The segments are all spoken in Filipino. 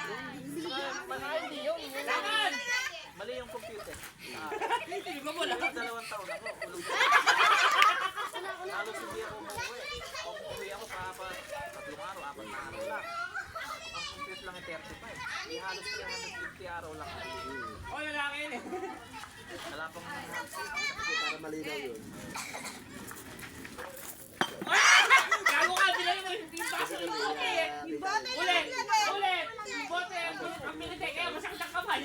Hindi yun. Mali yung computer. Hindi ba wala? 2 taon ako. Halos hindi ako umuwi. Umuwi ako pa 3 araw, 4 na araw lang. Ang compute lang ay 35. Hindi halos 350 araw lang. Oh, lalaki yun eh. Wala pang Para malinaw yun. Gago ka, bilhin mo yung baso ng bote eh. Ulit! Ulit! Yung bote, ang pinatay, kaya masakit ang kamay.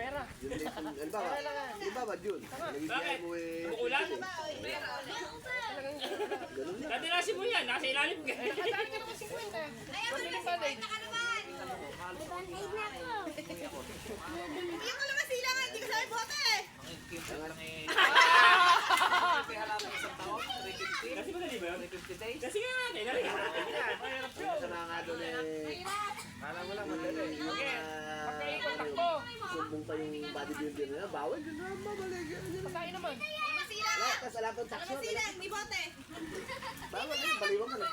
pera. Halimbawa, Jun. Bakit? Mo eh. Bukulan? Ganun lang. Nadirasin mo yan, nasa ilalim ka. Kataan ka naman 50. Pabili pa din. Hindi ko naman sila nga, hindi ko sabi bote eh. Ang computer lang eh. Kaya halaman isang taon, 350. Kasi madali ba yun? 350 days. Kasi nga, kailan rin. Isa na nga doon eh. Kala mo lang madali. Okay. Pagkaikot ako. Sumbong pa yung bodybuilder na. Bawal yun na. Mabalik yun. Patayin naman. Masila nga. Tapos alam kong taxo. Masila, may bote. Bawal yun. Baliwan ka na.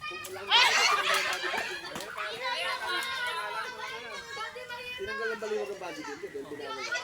Kung ulang ka tinanggal ang baliwag ang bodybuilder. Then binawal ka.